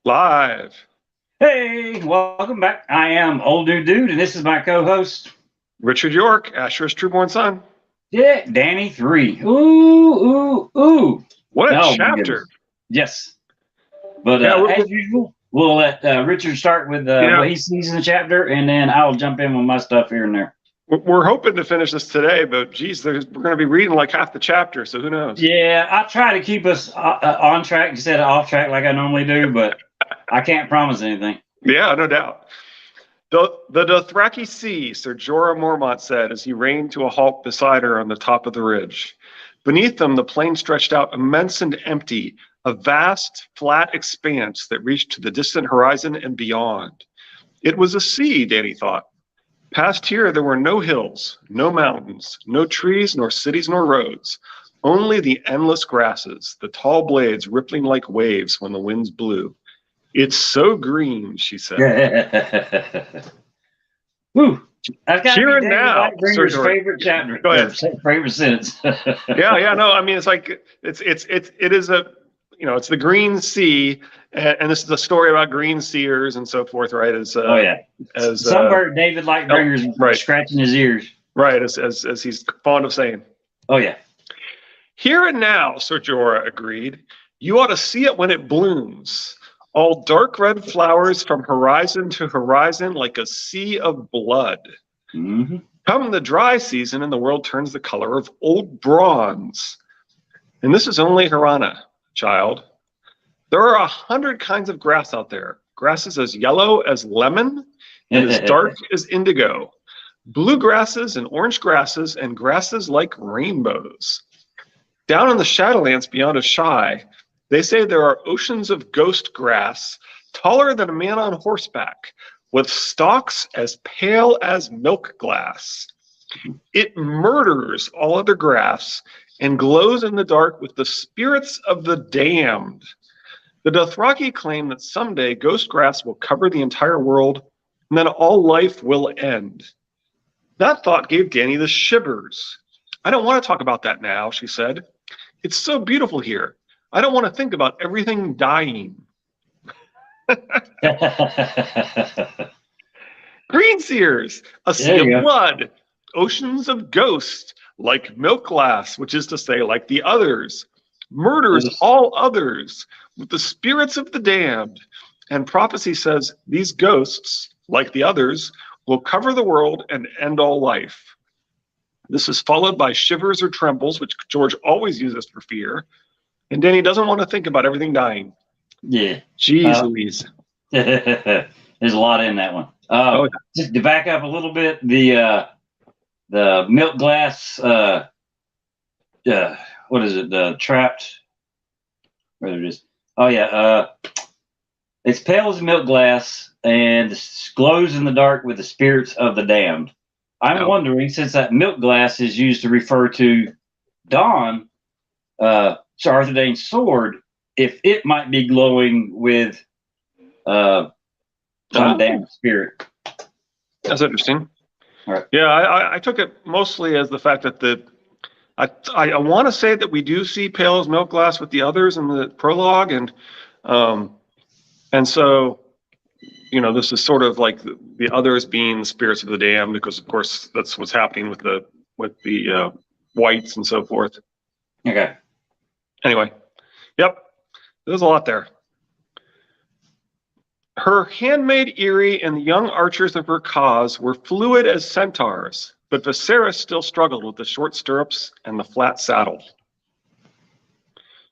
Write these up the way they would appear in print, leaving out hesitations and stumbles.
Live. Hey, welcome back. I am Old Dude, and this is my co-host. Richard York, Asher's trueborn son. Yeah, Dany 3. Ooh. What a Oh, my chapter. goodness. Yes. But Yeah, as usual, we'll let Richard start with what he sees in the chapter, and then I'll jump in with my stuff here and there. we're hoping to finish this today, but geez, we're going to be reading like half the chapter, so who knows? Yeah, I try to keep us on track instead of off track like I normally do, but I can't promise anything. Yeah, no doubt. The Dothraki Sea, Sir Jorah Mormont said as he reined to a halt beside her on the top of the ridge. Beneath them, the plain stretched out immense and empty, a vast, flat expanse that reached to the distant horizon and beyond. It was a sea, Dany thought. Past here, there were no hills, no mountains, no trees, nor cities, nor roads. Only the endless grasses, the tall blades rippling like waves when the winds blew. It's so green, she said. Woo. That's got to Here be and David now, Lightbringer's Sir favorite chapter. Go ahead. Favorite sentence. yeah. No, I mean, it's like it is a, it's the Green Sea, and this is a story about green seers and so forth, right? As somewhere David Lightbringer's right. scratching his ears. Right, as he's fond of saying. Oh yeah. Here and now, Sir Jorah agreed. You ought to see it when it blooms. All dark red flowers from horizon to horizon like a sea of blood. Mm-hmm. Come the dry season and the world turns the color of old bronze. And this is only Harana, child. There are 100 kinds of grass out there. Grasses as yellow as lemon and as dark as indigo. Blue grasses and orange grasses and grasses like rainbows. Down in the Shadowlands beyond Ashai, they say there are oceans of ghost grass, taller than a man on horseback, with stalks as pale as milk glass. It murders all other grass and glows in the dark with the spirits of the damned. The Dothraki claim that someday ghost grass will cover the entire world, and then all life will end. That thought gave Dany the shivers. I don't want to talk about that now, she said. It's so beautiful here. I don't want to think about everything dying. Green seers, a sea of blood, oceans of ghost, like milk glass, which is to say, like the others, murders all others with the spirits of the damned. And prophecy says these ghosts, like the others, will cover the world and end all life. This is followed by shivers or trembles, which George always uses for fear. And Dany doesn't want to think about everything dying. Yeah. Jeez Louise. There's a lot in that one. Just to back up a little bit, the milk glass, what is it? The trapped, where it is. Oh yeah. It's pale as milk glass and glows in the dark with the spirits of the damned. I'm wondering, since that milk glass is used to refer to Dawn, Sir Arthur Dayne's sword, if it might be glowing with some damned spirit. That's interesting. All right. Yeah, I took it mostly as the fact that I want to say that we do see pale as milk glass with the others in the prologue, and so this is sort of like the others being the spirits of the damned, because of course that's what's happening with the whites and so forth. Okay. Anyway, yep, there's a lot there. Her handmaid Eerie and the young archers of her cause were fluid as centaurs, but Viserys still struggled with the short stirrups and the flat saddle.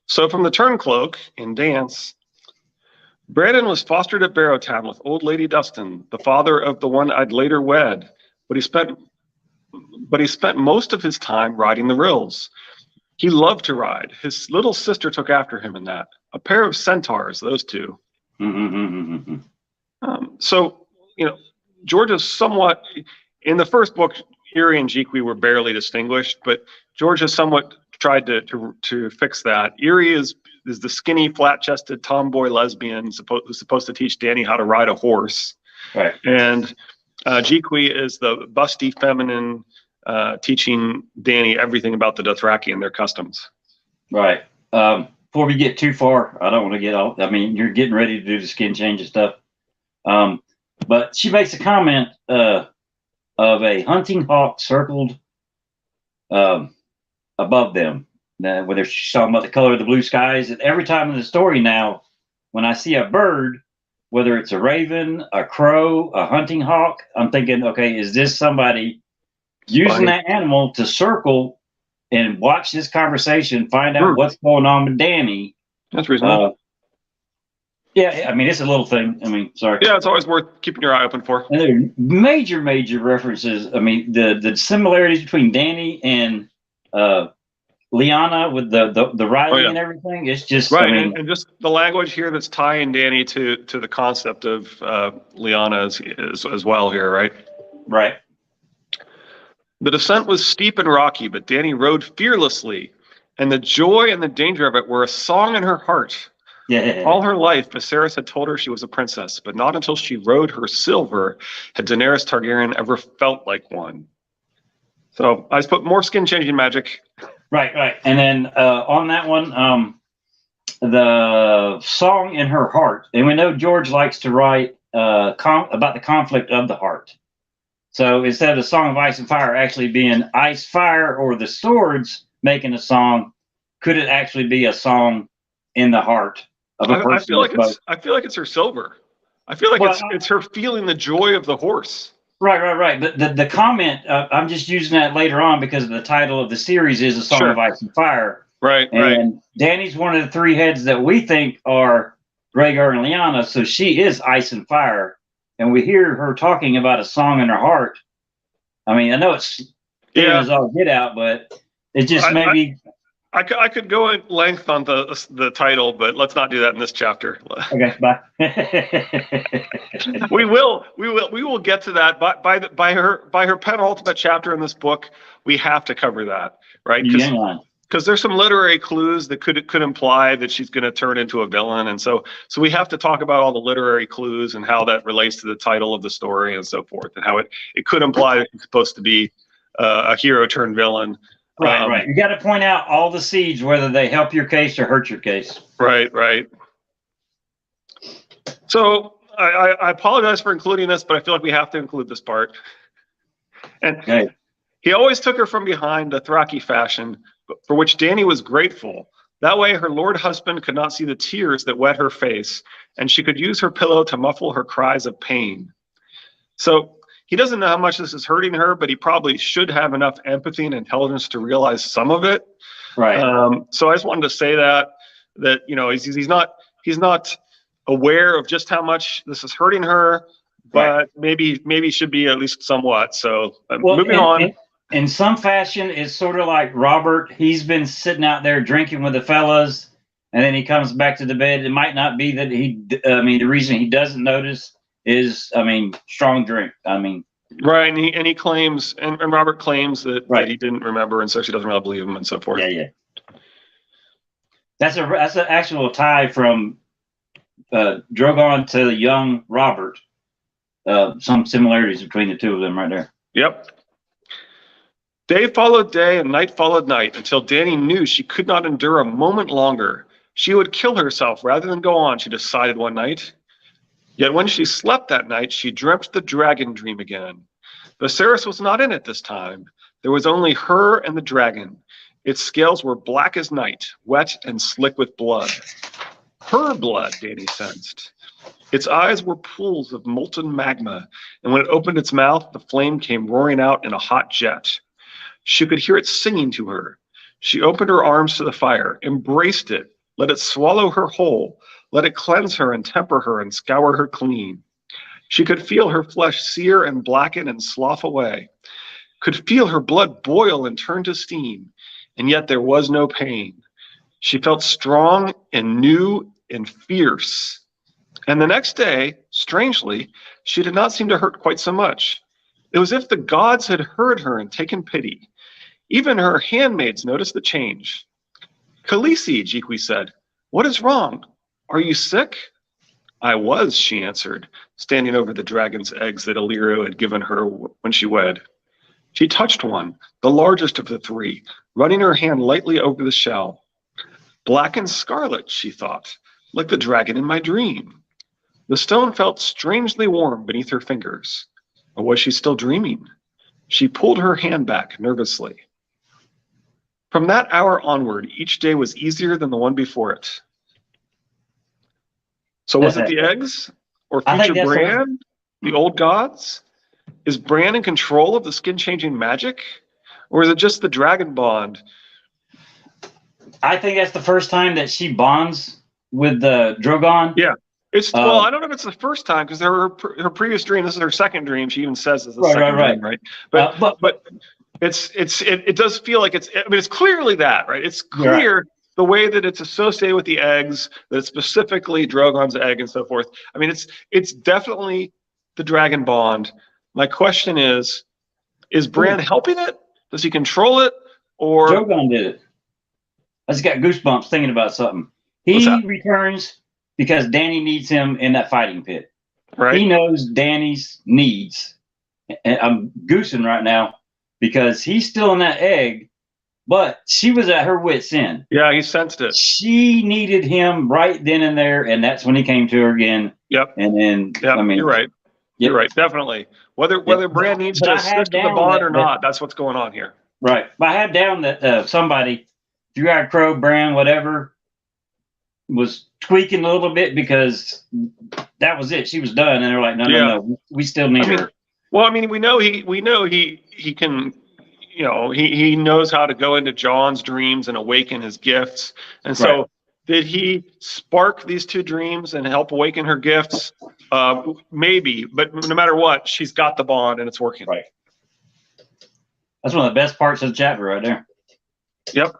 So from the turncloak in Dance, Brandon was fostered at Barrowtown with old Lady Dustin, the father of the one I'd later wed, but he spent most of his time riding the rills. He loved to ride. His little sister took after him in that. A pair of centaurs, those two. So, George is somewhat, in the first book, Eerie and Jeekwe were barely distinguished, but George has somewhat tried to fix that. Eerie is the skinny, flat-chested tomboy lesbian who's supposed to teach Dany how to ride a horse. Right. And Jeekwe is the busty, feminine, teaching Dany everything about the Dothraki and their customs. Right. before we get too far, I don't want to get off. I mean, you're getting ready to do the skin change and stuff. But she makes a comment of a hunting hawk circled above them. Whether she's talking about the color of the blue skies, and every time in the story now, when I see a bird, whether it's a raven, a crow, a hunting hawk, I'm thinking, okay, is this somebody using that animal to circle and watch this conversation, find out what's going on with Dany? That's reasonable. Yeah, I mean, it's a little thing. I mean, sorry. Yeah, it's always worth keeping your eye open for. And there are major references. I mean, the similarities between Dany and Lyanna with the writing and everything. It's just right, I mean, and just the language here that's tying Dany to the concept of Lyanna as well here, right? Right. The descent was steep and rocky, but Dany rode fearlessly, and the joy and the danger of it were a song in her heart. Yeah. All her life, Viserys had told her she was a princess, but not until she rode her silver had Daenerys Targaryen ever felt like one. So I just put more skin-changing magic. Right. And then on that one, the song in her heart. And we know George likes to write about the conflict of the heart. So instead of the Song of Ice and Fire actually being ice, fire, or the swords making a song, could it actually be a song in the heart of a person? I feel like it's her silver. I feel like it's her feeling the joy of the horse. Right. But the comment, I'm just using that later on because the title of the series is A Song of Ice and Fire. Right. Dany's one of the three heads that we think are Rhaegar and Lyanna, so she is Ice and Fire. And we hear her talking about a song in her heart. I mean, I know it's as all get out, but it just maybe. I could go at length on the title, but let's not do that in this chapter. Okay, bye. we will get to that. By her penultimate chapter in this book, we have to cover that, right? Because there's some literary clues that could imply that she's going to turn into a villain, and so we have to talk about all the literary clues and how that relates to the title of the story and so forth, and how it could imply that it's supposed to be a hero turned villain. Right. You got to point out all the seeds, whether they help your case or hurt your case. Right. So I apologize for including this, but I feel like we have to include this part. And he always took her from behind, a Thraki fashion, for which Dany was grateful. That way her lord husband could not see the tears that wet her face, and she could use her pillow to muffle her cries of pain. So he doesn't know how much this is hurting her, but he probably should have enough empathy and intelligence to realize some of it. Right. So I just wanted to say that he's not aware of just how much this is hurting her, but maybe should be at least somewhat. So moving on. In some fashion, it's sort of like Robert. He's been sitting out there drinking with the fellas, and then he comes back to the bed. It might not be that the reason he doesn't notice is, strong drink. Right, and he claims, and Robert claims that he didn't remember, and so she doesn't really believe him, and so forth. Yeah. That's an actual tie from Drogon to the young Robert. Some similarities between the two of them right there. Yep. Day followed day and night followed night until Dany knew she could not endure a moment longer. She would kill herself rather than go on, she decided one night. Yet when she slept that night, she dreamt the dragon dream again. Viserys was not in it this time. There was only her and the dragon. Its scales were black as night, wet and slick with blood. Her blood, Dany sensed. Its eyes were pools of molten magma, and when it opened its mouth, the flame came roaring out in a hot jet. She could hear it singing to her. She opened her arms to the fire, embraced it, let it swallow her whole, let it cleanse her and temper her and scour her clean. She could feel her flesh sear and blacken and slough away, could feel her blood boil and turn to steam, and yet there was no pain. She felt strong and new and fierce. And the next day, strangely, she did not seem to hurt quite so much. It was as if the gods had heard her and taken pity. Even her handmaids noticed the change. "Khaleesi," Jiqui said, "what is wrong? Are you sick?" "I was," she answered, standing over the dragon's eggs that Illyrio had given her when she wed. She touched one, the largest of the three, running her hand lightly over the shell. Black and scarlet, she thought, like the dragon in my dream. The stone felt strangely warm beneath her fingers. Or was she still dreaming? She pulled her hand back nervously. From that hour onward, each day was easier than the one before it. So was it the eggs or future Bran, the old gods? Is Bran in control of the skin-changing magic? Or is it just the dragon bond? I think that's the first time that she bonds with the Drogon. Yeah. Well, I don't know if it's the first time because her previous dream, this is her second dream. She even says it's the second dream, right? But it does feel like it's clearly that, right? It's clear the way that it's associated with the eggs, that it's specifically Drogon's egg and so forth. I mean, it's definitely the dragon bond. My question is Bran helping it? Does he control it? Or Drogon did it. I just got goosebumps thinking about something. He returns because Dany needs him in that fighting pit. Right. He knows Dany's needs. And I'm goosing right now because he's still in that egg, but she was at her wit's end. Yeah, he sensed it. She needed him right then and there, and that's when he came to her again. Yep. And then, I mean, you're right. You're right, definitely. Whether Bran needs to assist in the bond or not, that's what's going on here. Right. But I had down that somebody, Dry Crow, Bran, whatever, was tweaking a little bit because that was it. She was done, and they're like, no, we still need her. Well, I mean, we know he can, he knows how to go into Jon's dreams and awaken his gifts, and so did he spark these two dreams and help awaken her gifts? Maybe, but no matter what, she's got the bond and it's working. Right. That's one of the best parts of the chapter right there. Yep.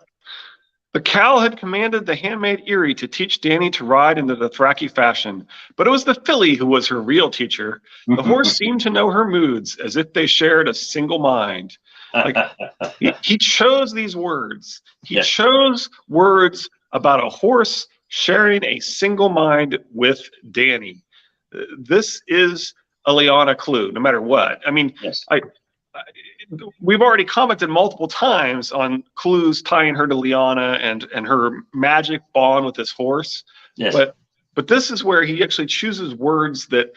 The cow had commanded the handmaid Eerie to teach Dany to ride in the Dothraki fashion, but it was the filly who was her real teacher. The horse seemed to know her moods as if they shared a single mind. Like he chose these words. He chose words about a horse sharing a single mind with Dany. This is a Lyanna clue, no matter what. I mean, we've already commented multiple times on clues tying her to Lyanna and her magic bond with this horse. Yes. But this is where he actually chooses words that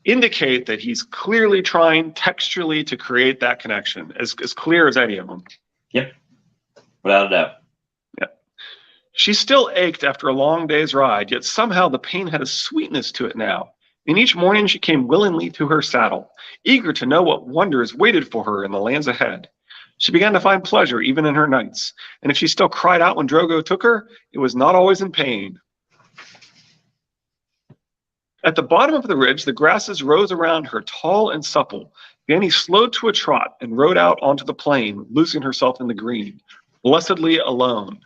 indicate that he's clearly trying textually to create that connection, as clear as any of them. Yep. Without a doubt. She still ached after a long day's ride, yet somehow the pain had a sweetness to it now. And each morning she came willingly to her saddle, eager to know what wonders waited for her in the lands ahead. She began to find pleasure even in her nights, and if she still cried out when Drogo took her, it was not always in pain. At the bottom of the ridge, the grasses rose around her, tall and supple. Dany slowed to a trot and rode out onto the plain, losing herself in the green, blessedly alone.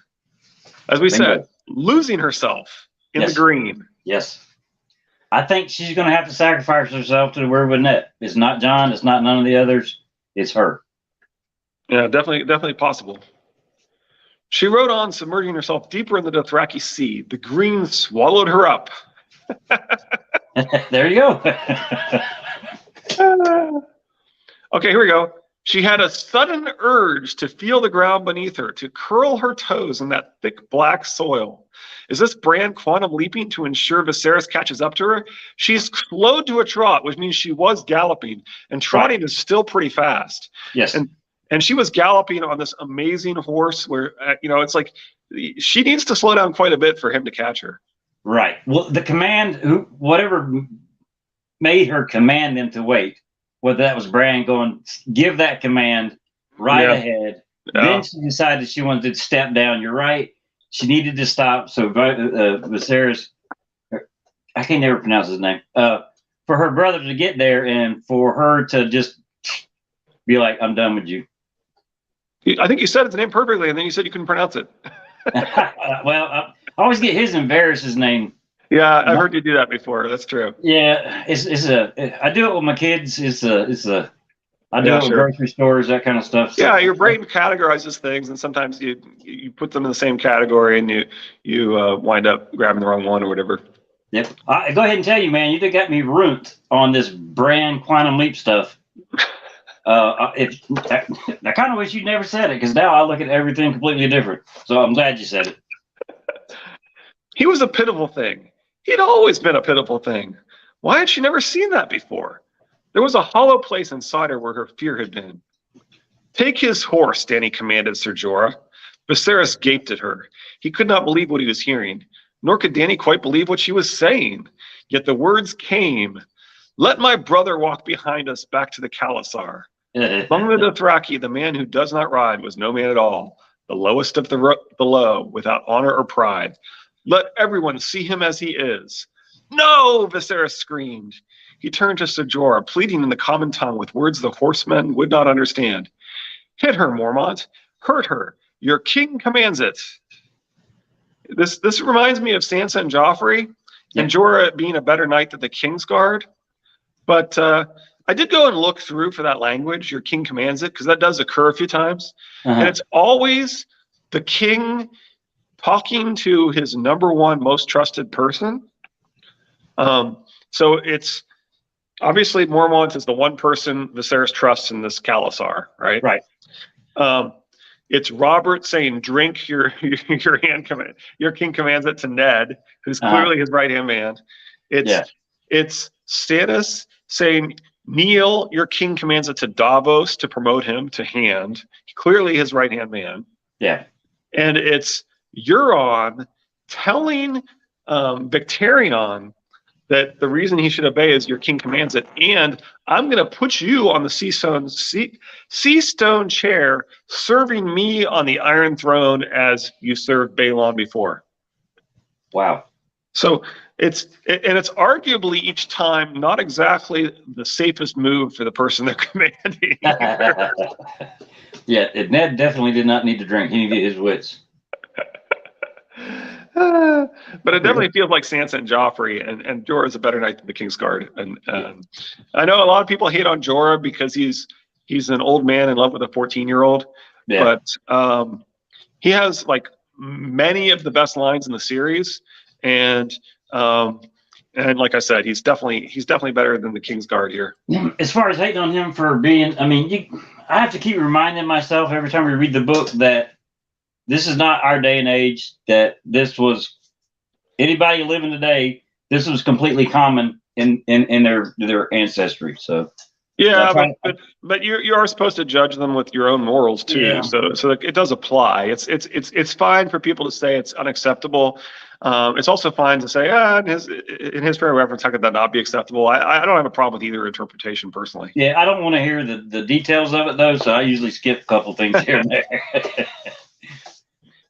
As we said, losing herself in the green. Yes. I think she's going to have to sacrifice herself to the Word with Net. It's not Jon. It's not none of the others. It's her. Yeah, definitely possible. She rode on, submerging herself deeper in the Dothraki Sea. The green swallowed her up. There you go. Okay, here we go. She had a sudden urge to feel the ground beneath her, to curl her toes in that thick black soil. Is this Bran quantum leaping to ensure Viserys catches up to her? She's slowed to a trot, which means she was galloping, and trotting is still pretty fast. Yes. And she was galloping on this amazing horse where, it's like she needs to slow down quite a bit for him to catch her. Right. Well, the command, whatever made her command them to wait, whether that was Bran going, give that command ahead. Then she decided she wanted to step down. You're right. She needed to stop. So Viserys, I can never pronounce his name, for her brother to get there and for her to just be like, I'm done with you. I think you said his name perfectly, and then you said you couldn't pronounce it. Well, I always get his and Varys' name. Yeah, I've heard you do that before. That's true. Yeah, I do it with my kids. I do it with grocery stores, that kind of stuff. Yeah, your brain categorizes things, and sometimes you put them in the same category, and you wind up grabbing the wrong one or whatever. Yep. I go ahead and tell you, man, you got me ruined on this Bran Quantum Leap stuff. I kind of wish you'd never said it, because now I look at everything completely different. So I'm glad you said it. He was a pitiful thing. He'd always been a pitiful thing. Why had she never seen that before? There was a hollow place inside her where her fear had been. Take his horse, Dany commanded Ser Jorah. Viserys gaped at her. He could not believe what he was hearing, nor could Dany quite believe what she was saying. Yet the words came. Let my brother walk behind us back to the Khalasar. Among the Dothraki, the man who does not ride was no man at all, the lowest of the low, without honor or pride. Let everyone see him as he is. No, Viserys screamed. He turned to Ser Jorah, pleading in the common tongue with words the horsemen would not understand. Hit her, Mormont. Hurt her. Your king commands it. This reminds me of Sansa and Joffrey, and Jorah being a better knight than the Kingsguard. But I did go and look through for that language, your king commands it, because that does occur a few times. And it's always the king talking to his number one most trusted person. So it's obviously Mormont is the one person Viserys trusts in this Khalasar, right? Right. It's Robert saying, "Drink your hand command. Your king commands it" to Ned, who's clearly his right hand man. It's Stannis saying, "Kneel, your king commands it" to Davos to promote him to hand, clearly his right hand man. Yeah. And it's Euron telling Victarion that the reason he should obey is your king commands it, and I'm going to put you on the sea-stone chair, serving me on the Iron Throne as you served Balon before. Wow. So it's arguably each time not exactly the safest move for the person they're commanding. Yeah, Ned definitely did not need to drink. He needed his wits. But it definitely feels like Sansa and Joffrey, and Jorah is a better knight than the Kingsguard. And I know a lot of people hate on Jorah because he's an old man in love with a 14-year-old. Yeah. But he has like many of the best lines in the series, and like I said, he's definitely better than the Kingsguard here. As far as hating on him for being, I have to keep reminding myself every time we read the book that this is not our day and age, that this was anybody living today. This was completely common in their ancestry. So yeah, but you are supposed to judge them with your own morals too. Yeah. So it does apply. It's fine for people to say it's unacceptable. It's also fine to say, in his fair reference, how could that not be acceptable? I don't have a problem with either interpretation personally. Yeah, I don't want to hear the details of it though, so I usually skip a couple things here and there.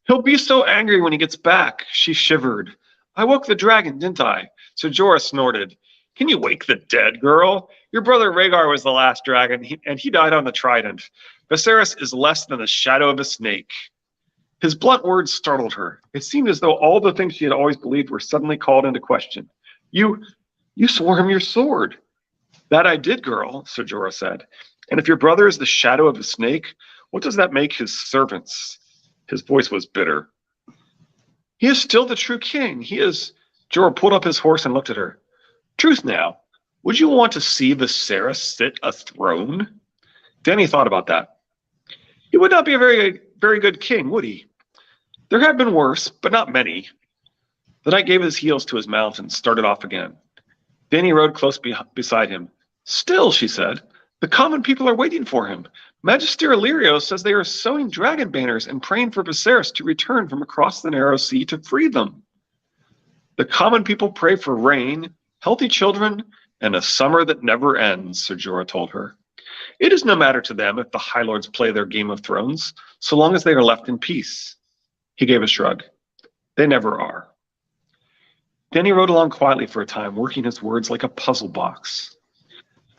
He'll be so angry when he gets back. She shivered. I woke the dragon, didn't I? So Jorah snorted. Can you wake the dead, girl? Your brother Rhaegar was the last dragon, and he died on the trident. Viserys is less than the shadow of a snake. His blunt words startled her. It seemed as though all the things she had always believed were suddenly called into question. You swore him your sword. That I did, girl, Ser Jorah said. And if your brother is the shadow of a snake, what does that make his servants? His voice was bitter. He is still the true king. He is. Jorah pulled up his horse and looked at her. Truth now, would you want to see Viserys sit a throne? Dany thought about that. He would not be a very, very good king, would he? There have been worse, but not many. The knight gave his heels to his mount and started off again. Dany rode close beside him. Still, she said, the common people are waiting for him. Magister Illyrio says they are sewing dragon banners and praying for Viserys to return from across the narrow sea to free them. The common people pray for rain, healthy children, and a summer that never ends, Ser Jorah told her. It is no matter to them if the High Lords play their Game of Thrones, so long as they are left in peace. He gave a shrug. They never are. Then he rode along quietly for a time, working his words like a puzzle box.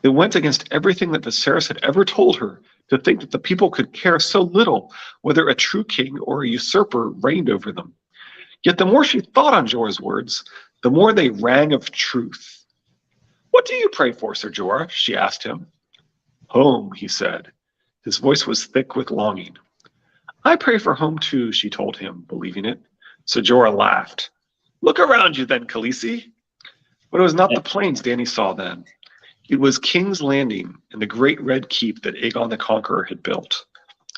It went against everything that Viserys had ever told her to think that the people could care so little whether a true king or a usurper reigned over them. Yet the more she thought on Jorah's words, the more they rang of truth. What do you pray for, Ser Jorah? She asked him. Home, he said. His voice was thick with longing. I pray for home too, she told him, believing it. Ser Jorah laughed. Look around you then, Khaleesi. But it was not the plains Dany saw then. It was King's Landing and the great red keep that Aegon the Conqueror had built.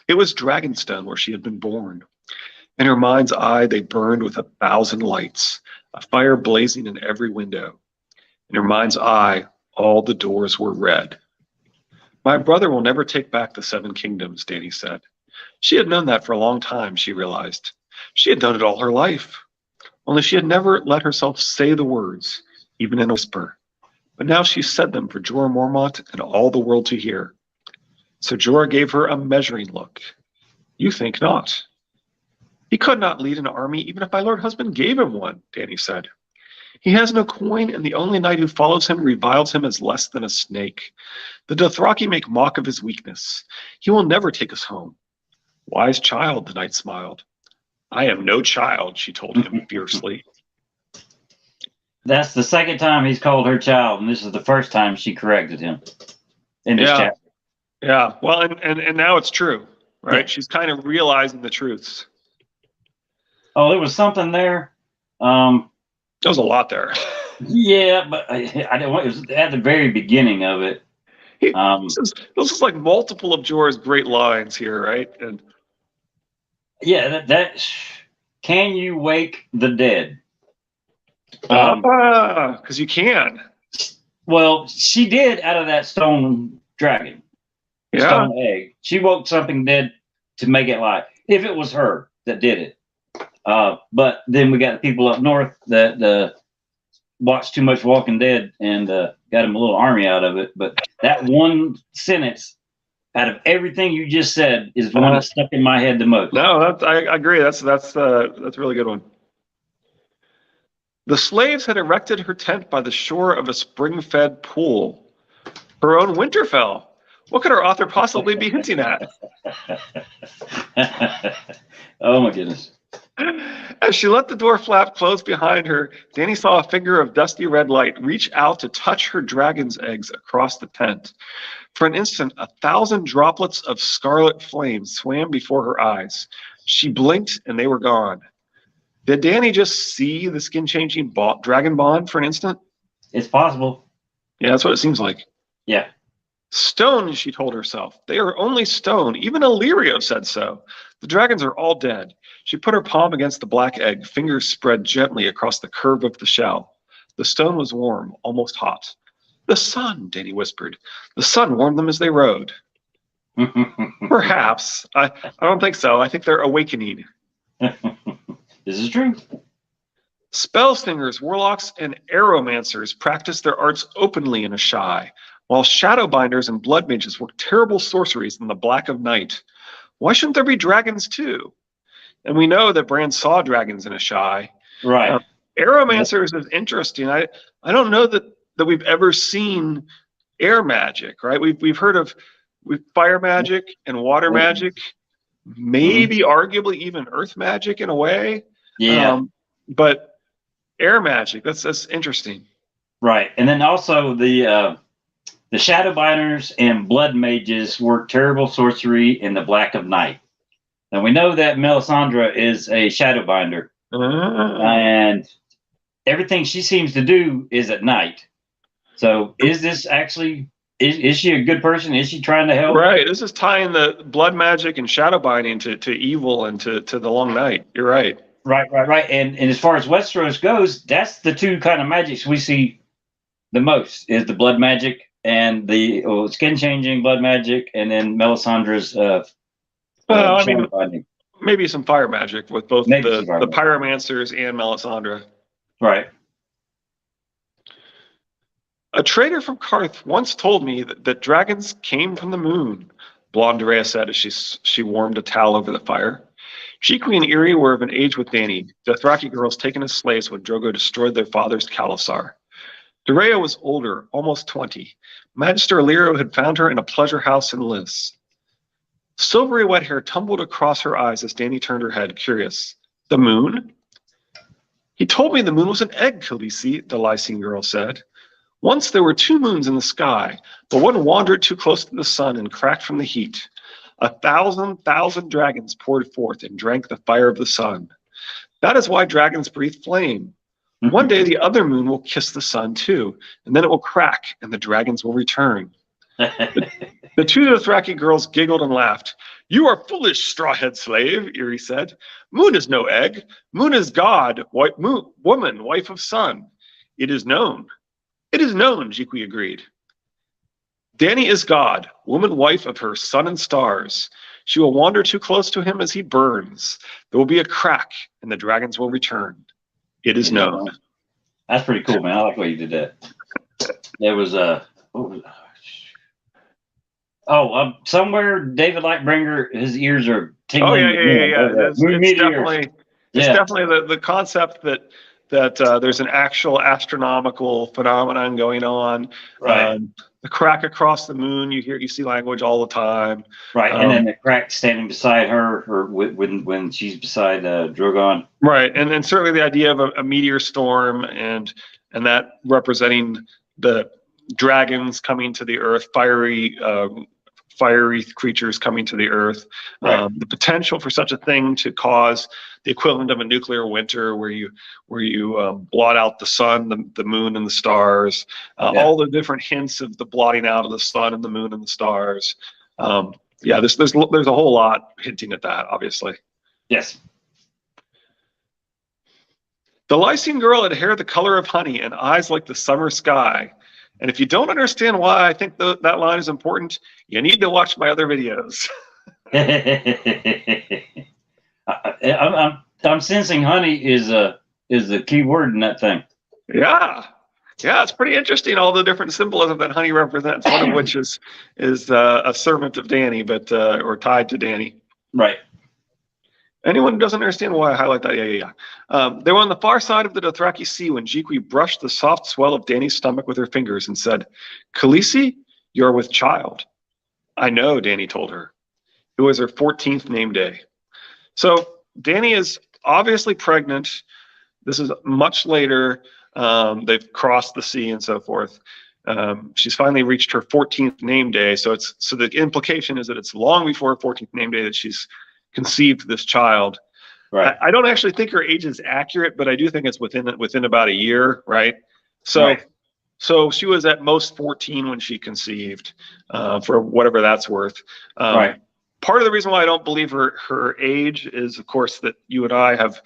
It was Dragonstone where she had been born. In her mind's eye, they burned with 1,000 lights, a fire blazing in every window. In her mind's eye, all the doors were red. My brother will never take back the 7 kingdoms, Dany said. She had known that for a long time, she realized. She had known it all her life. Only she had never let herself say the words, even in a whisper. But now she said them for Jorah Mormont and all the world to hear. So Jorah gave her a measuring look. You think not. He could not lead an army even if my lord husband gave him one, Dany said. He has no coin, and the only knight who follows him reviles him as less than a snake. The Dothraki make mock of his weakness. He will never take us home. Wise child, the knight smiled. I am no child, she told him fiercely. That's the second time he's called her child, and this is the first time she corrected him in this chapter. Yeah, well, and now it's true, right? Yeah. She's kind of realizing the truths. Oh, there was something there. There was a lot there. Yeah, but I didn't want. It was at the very beginning of it. This is like multiple of Jorah's great lines here, right? And yeah, that can you wake the dead? Because you can. Well, she did out of that stone dragon, stone egg. She woke something dead to make it live. If it was her that did it. But then we got the people up north that watched too much Walking Dead and got him a little army out of it. But that one sentence, out of everything you just said, is the one that stuck in my head the most. No, I agree. That's a really good one. The slaves had erected her tent by the shore of a spring-fed pool. Her own Winterfell. What could our author possibly be hinting at? Oh my goodness. As she let the door flap close behind her, Dany saw a finger of dusty red light reach out to touch her dragon's eggs across the tent. For an instant, 1,000 droplets of scarlet flame swam before her eyes. She blinked and they were gone. Did Dany just see the skin-changing dragon bond for an instant? It's possible. Yeah, that's what it seems like. Yeah. Stone, she told herself. They are only stone. Even Illyrio said so. The dragons are all dead. She put her palm against the black egg, fingers spread gently across the curve of the shell. The stone was warm, almost hot. The sun, Dany whispered. The sun warmed them as they rode. Perhaps. I don't think so. I think they're awakening. This is true. Spellslingers, warlocks, and aeromancers practiced their arts openly in Ashai, while shadowbinders and blood mages worked terrible sorceries in the black of night. Why shouldn't there be dragons too? And we know that Bran saw dragons in Ashai. Right. Aeromancers is interesting. I don't know that we've ever seen air magic, right? We've heard of fire magic and water magic, maybe arguably even earth magic in a way. Yeah. But air magic, that's interesting. Right. And then also the Shadowbinders and Blood Mages work terrible sorcery in the black of night. Now we know that Melisandre is a Shadowbinder, and everything she seems to do is at night. So is this actually, is she a good person? Is she trying to help? Right. This is tying the blood magic and shadowbinding to evil and to the long night. You're right. Right. And as far as Westeros goes, that's the two kind of magics we see the most, is the blood magic and the skin-changing blood magic, and then Melisandre's maybe some fire magic with both the pyromancers and Melisandre. Right. A trader from Karth once told me that dragons came from the moon, Blonde Dorea said as she warmed a towel over the fire. Sheikri and Irri were of an age with Dany, Dothraki girls taken as slaves when Drogo destroyed their father's Khalasar. Dorea was older, almost 20. Magister Illyrio had found her in a pleasure house in Lys. Silvery wet hair tumbled across her eyes as Dany turned her head, curious. The moon? He told me the moon was an egg, Khaleesi, the Lysine girl said. Once there were 2 moons in the sky, but one wandered too close to the sun and cracked from the heat. 1,000 dragons poured forth and drank the fire of the sun. That is why dragons breathe flame. One day the other moon will kiss the sun too, and then it will crack, and the dragons will return. The two Dothraki girls giggled and laughed. You are foolish, straw-head slave, Eerie said. Moon is no egg. Moon is God, woman, wife of sun. It is known. It is known, Jikwi agreed. Dany is God, woman, wife of her sun and stars. She will wander too close to him as he burns. There will be a crack, and the dragons will return. It is known. That's pretty cool, man. I like the way you did that. There was a... somewhere David Lightbringer, his ears are tingling. Oh yeah. It's definitely the concept that there's an actual astronomical phenomenon going on. Right. The crack across the moon, you see language all the time. Right, and then the crack standing beside her, or when she's beside Drogon. Right, and certainly the idea of a meteor storm and that representing the dragons coming to the earth, fiery creatures coming to the earth, right. The potential for such a thing to cause the equivalent of a nuclear winter where you blot out the sun, the moon, and the stars, all the different hints of the blotting out of the sun and the moon and the stars. There's a whole lot hinting at that, obviously. Yes. The Lysine girl had hair the color of honey and eyes like the summer sky. And if you don't understand why I think that line is important, you need to watch my other videos. I'm sensing honey is the key word in that thing. Yeah, it's pretty interesting. All the different symbolism that honey represents. One of which is a servant of Dany, or tied to Dany. Right. Anyone who doesn't understand why I highlight that, yeah. They were on the far side of the Dothraki Sea when Jikwi brushed the soft swell of Dany's stomach with her fingers and said, Khaleesi, you're with child. I know, Dany told her. It was her 14th name day. So Dany is obviously pregnant. This is much later. They've crossed the sea and so forth. She's finally reached her 14th name day. So the implication is that it's long before her 14th name day that she's conceived this child. Right. I don't actually think her age is accurate, but I do think it's within about a year, right? So she was at most 14 when she conceived, for whatever that's worth. Right. Part of the reason why I don't believe her age is, of course, that you and I have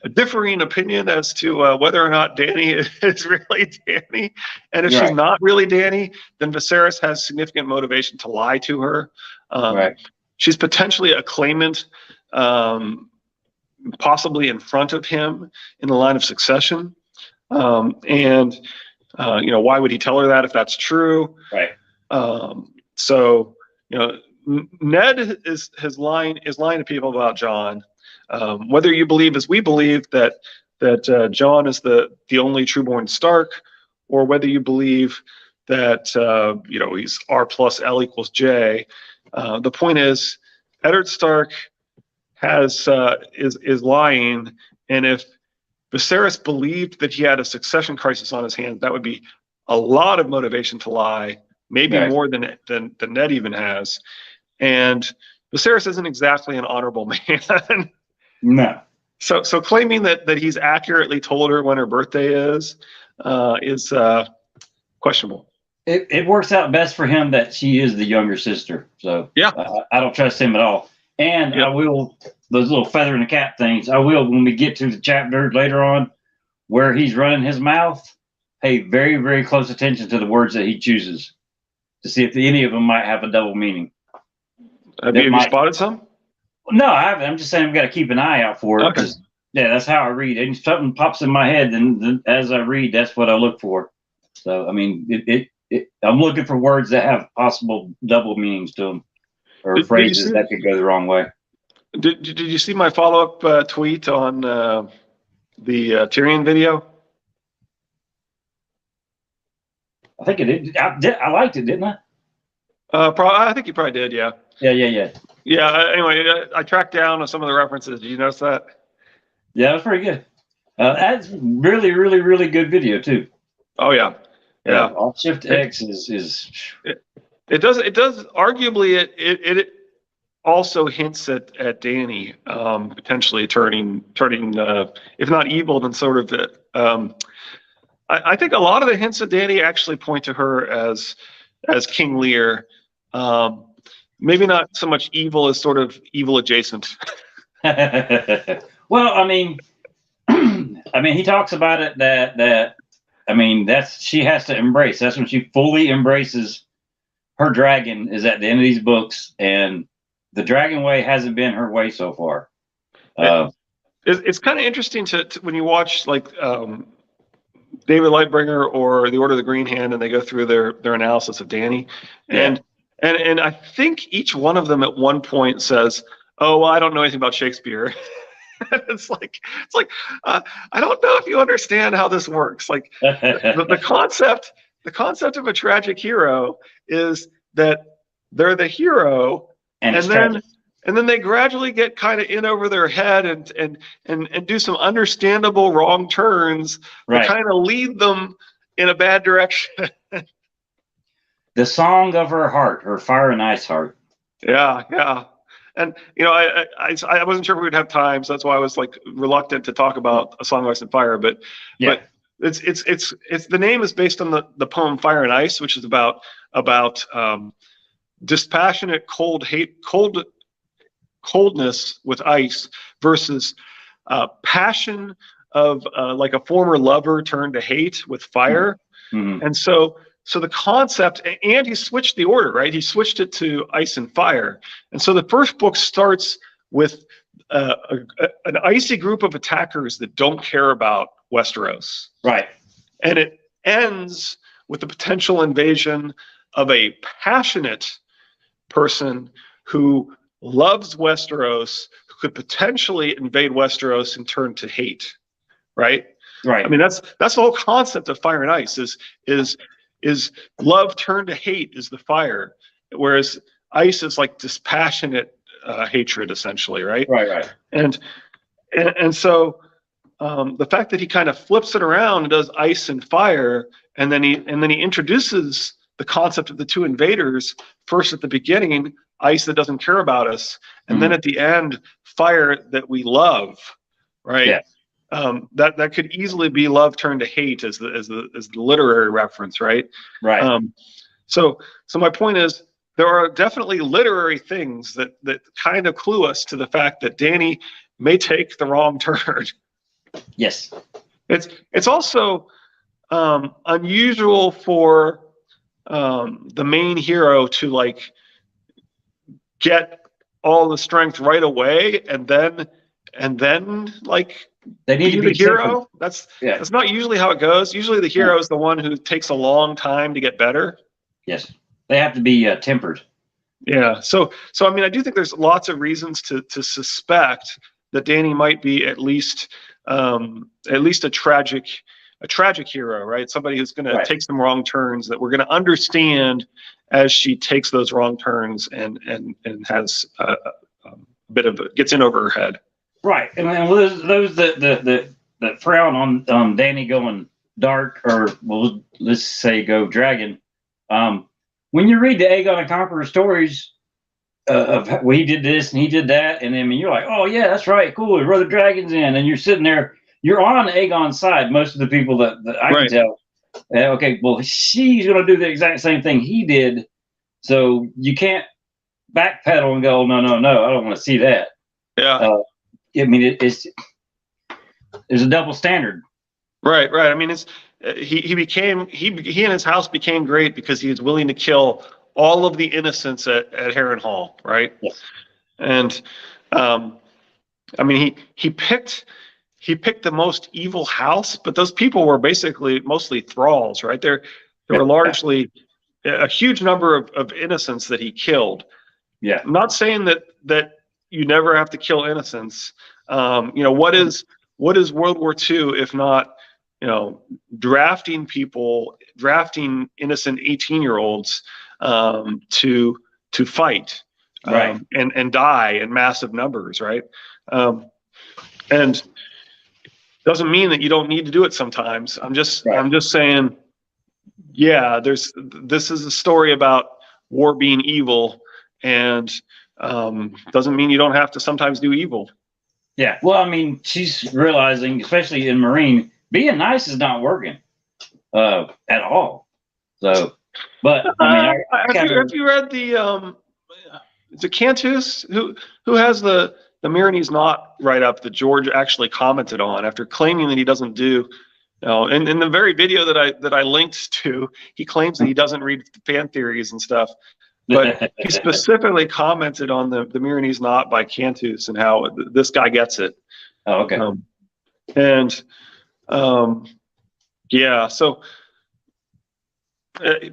a differing opinion as to whether or not Dany is really Dany. And if she's not really Dany, then Viserys has significant motivation to lie to her. Right. She's potentially a claimant, possibly in front of him in the line of succession. Why would he tell her that if that's true? Right. Ned is lying to people about Jon. Whether you believe, as we believe, that Jon is the only trueborn Stark, or whether you believe that he's R plus L equals J. The point is, Eddard Stark is lying, and if Viserys believed that he had a succession crisis on his hands, that would be a lot of motivation to lie, maybe more than Ned even has. And Viserys isn't exactly an honorable man. No. So claiming that he's accurately told her when her birthday is questionable. It works out best for him that she is the younger sister. So I don't trust him at all. And I will, those little feather in the cap things, I will, when we get to the chapter later on where he's running his mouth, pay very, very close attention to the words that he chooses to see if any of them might have a double meaning. Have you spotted some? No, I haven't. I'm just saying I've got to keep an eye out for it. Okay. That's how I read. And if something pops in my head, then as I read, that's what I look for. So, I mean, I'm looking for words that have possible double meanings to them, or phrases that could go the wrong way. Did you see my follow-up tweet on the Tyrion video? I think it did. I liked it, didn't I? I think you probably did, yeah. Yeah. Anyway, I tracked down some of the references. Did you notice that? Yeah, it was pretty good. That's really, really, really good video too. Oh yeah. Alt Shift X is. It does arguably it also hints at Dany potentially turning if not evil, then sort of. I think a lot of the hints at Dany actually point to her as King Lear. Maybe not so much evil as sort of evil adjacent. Well, I mean, he talks about it that that's she has to embrace. That's when she fully embraces her dragon is at the end of these books, and the dragon way hasn't been her way so far. It's kind of interesting to when you watch like David Lightbringer or The Order of the Green Hand, and they go through their analysis of Dany, and I think each one of them at one point says, "Oh, well, I don't know anything about Shakespeare." it's like I don't know if you understand how this works. Like the concept of a tragic hero is that they're the hero, and then they gradually get kind of in over their head and do some understandable wrong turns that kind of lead them in a bad direction. The song of her heart, her fire and ice heart. Yeah. And I wasn't sure if we would have time, so that's why I was like reluctant to talk about A Song of Ice and Fire. But it's the name is based on the poem Fire and Ice, which is about dispassionate coldness with ice versus passion of like a former lover turned to hate with fire. Mm-hmm. And so the concept, and he switched the order, right? He switched it to ice and fire. And so the first book starts with an icy group of attackers that don't care about Westeros. Right. And it ends with the potential invasion of a passionate person who loves Westeros, who could potentially invade Westeros and turn to hate. Right. Right. I mean, that's the whole concept of Fire and Ice is love turned to hate is the fire, whereas ice is like dispassionate hatred, essentially, right? Right. And so the fact that he kind of flips it around and does ice and fire, and then he introduces the concept of the two invaders first at the beginning, ice that doesn't care about us, and then at the end, fire that we love, right? Yeah. That could easily be love turned to hate as the literary reference, right? Right. So my point is there are definitely literary things that kind of clue us to the fact that Dany may take the wrong turn. Yes. It's also unusual for the main hero to like get all the strength right away and then like they need to be the hero. That's not usually how it goes. Usually the hero is the one who takes a long time to get better. Yes, they have to be tempered. Yeah. So I mean, I do think there's lots of reasons to suspect that Dany might be at least a tragic hero, right? Somebody who's going to take some wrong turns that we're going to understand as she takes those wrong turns and has a bit of gets in over her head. Right, and those that frown on Dany going dark, or well, let's say go dragon. When you read the Aegon the Conqueror stories of well, he did this and he did that, and then you're like, oh yeah, that's right, cool. He wrote the dragons in, and you're sitting there, you're on Aegon's side. Most of the people that I can tell, okay, well, she's going to do the exact same thing he did, so you can't backpedal and go, no, I don't want to see that. Yeah. I mean, there's a double standard. Right. I mean, he and his house became great because he was willing to kill all of the innocents at Harrenhal, right? Yes. And I mean, he picked the most evil house, but those people were basically mostly thralls, right? There were largely a huge number of innocents that he killed. Yeah. I'm not saying that you never have to kill innocents. What is World War II if not, drafting innocent 18-year-olds to fight, and die in massive numbers, right? And doesn't mean that you don't need to do it sometimes. I'm just saying, this is a story about war being evil, and doesn't mean you don't have to sometimes do evil. Yeah. Well, I mean, she's realizing, especially in Marine, being nice is not working at all. So, but I mean, Have you read the Cantus who has the Myronese knot write up that George actually commented on after claiming that he doesn't do. In the very video that I linked to, he claims that he doesn't read fan theories and stuff, but he specifically commented on the Myronese knot by Cantus and how this guy gets it. Oh, okay. And yeah, so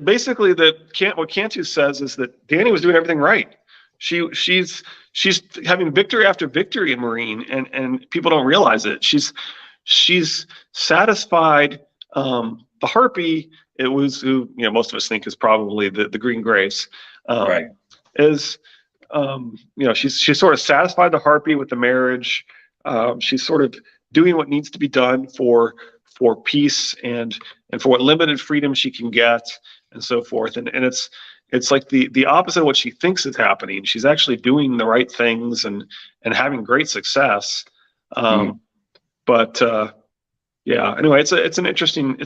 basically, what Cantus says is that Dany was doing everything right. She's having victory after victory in Marine, and people don't realize it. She's satisfied the Harpy. It was who most of us think is probably the Green Grace. Right. She's sort of satisfied the Harpy with the marriage. She's sort of doing what needs to be done for peace and for what limited freedom she can get and so forth. And it's like the opposite of what she thinks is happening. She's actually doing the right things and having great success. But yeah, anyway, it's an interesting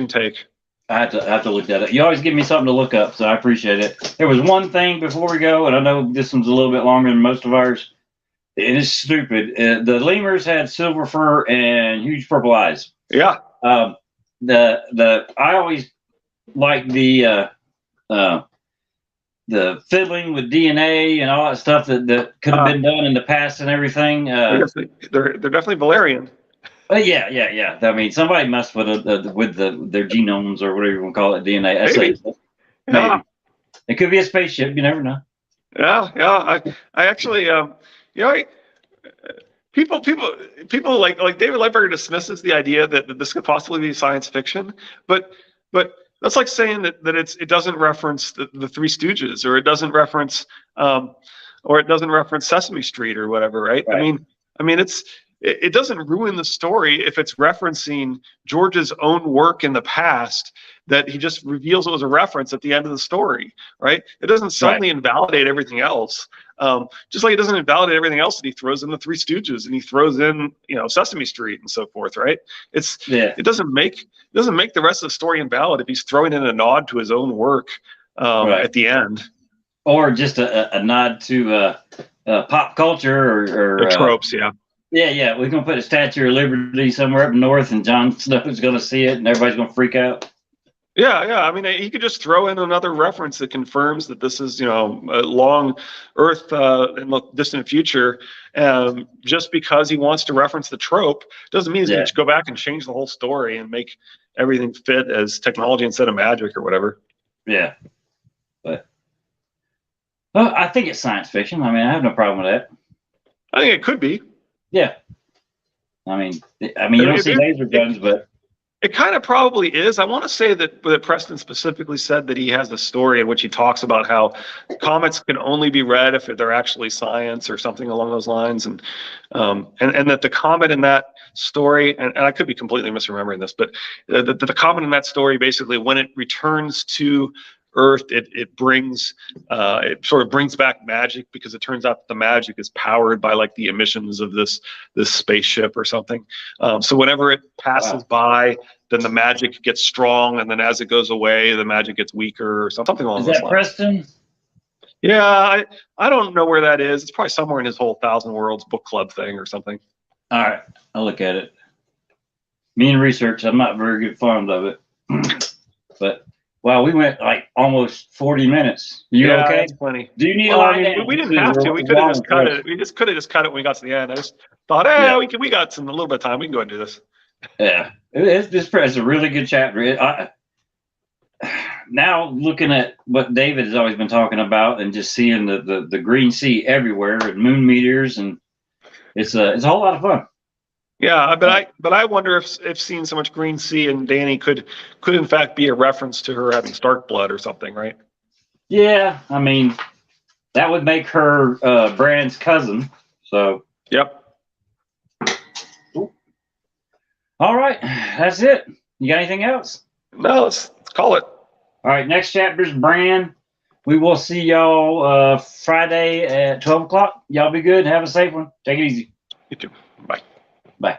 take. I have to look at it. You always give me something to look up, so I appreciate it. There was one thing before we go, and I know this one's a little bit longer than most of ours. It is stupid. The lemurs had silver fur and huge purple eyes. Yeah. I always like the fiddling with DNA and all that stuff that could have been done in the past and everything. They're definitely Valerian. Yeah. I mean, somebody messed with their genomes or whatever you want to call it, DNA assays. Maybe. Yeah. It could be a spaceship. You never know. Yeah. I actually, people like David Lightberger dismisses the idea that this could possibly be science fiction, but that's like saying that it doesn't reference the Three Stooges, or it doesn't reference Sesame Street or whatever, right? I mean it doesn't ruin the story if it's referencing George's own work in the past that he just reveals it was a reference at the end of the story, right? It doesn't suddenly invalidate everything else. Just like it doesn't invalidate everything else that he throws in the Three Stooges and he throws in, Sesame Street and so forth, right? It doesn't make the rest of the story invalid if he's throwing in a nod to his own work at the end, or just a nod to pop culture or the tropes, Yeah, we're gonna put a Statue of Liberty somewhere up north, and Jon Snow's gonna see it, and everybody's gonna freak out. Yeah. I mean, he could just throw in another reference that confirms that this is, a long Earth in the distant future. Just because he wants to reference the trope doesn't mean he's going to go back and change the whole story and make everything fit as technology instead of magic or whatever. Yeah, but I think it's science fiction. I mean, I have no problem with that. I think it could be. Yeah. I mean, you don't see laser guns, but it kind of probably is. I want to say that Preston specifically said that he has a story in which he talks about how comics can only be read if they're actually science or something along those lines, and that the comet in that story, and I could be completely misremembering this, but the comet in that story basically, when it returns to Earth, it sort of brings back magic, because it turns out that the magic is powered by like the emissions of this spaceship or something. So whenever it passes by, then the magic gets strong, and then as it goes away, the magic gets weaker or something along those lines. Is that Preston? Yeah, I don't know where that is. It's probably somewhere in his whole Thousand Worlds book club thing or something. All right, I'll look at it. Me and research, I'm not very good fond of it, but. Wow, we went like almost 40 minutes. You okay? That's plenty. Do you need a line down? We didn't have to. We could have just cut it. We just could have just cut it when we got to the end. I just thought, we got a little bit of time. We can go ahead and do this. Yeah, this is a really good chapter. Now looking at what David has always been talking about, and just seeing the green sea everywhere and moon meteors, and it's a whole lot of fun. Yeah, but I wonder if seeing so much green sea in Dany could in fact be a reference to her having Stark blood or something, right? Yeah, I mean, that would make her Bran's cousin. So. Yep. Ooh. All right, that's it. You got anything else? No, let's call it. All right, next chapter is Bran. We will see y'all Friday at 12 o'clock. Y'all be good. Have a safe one. Take it easy. You too. Bye. Bye.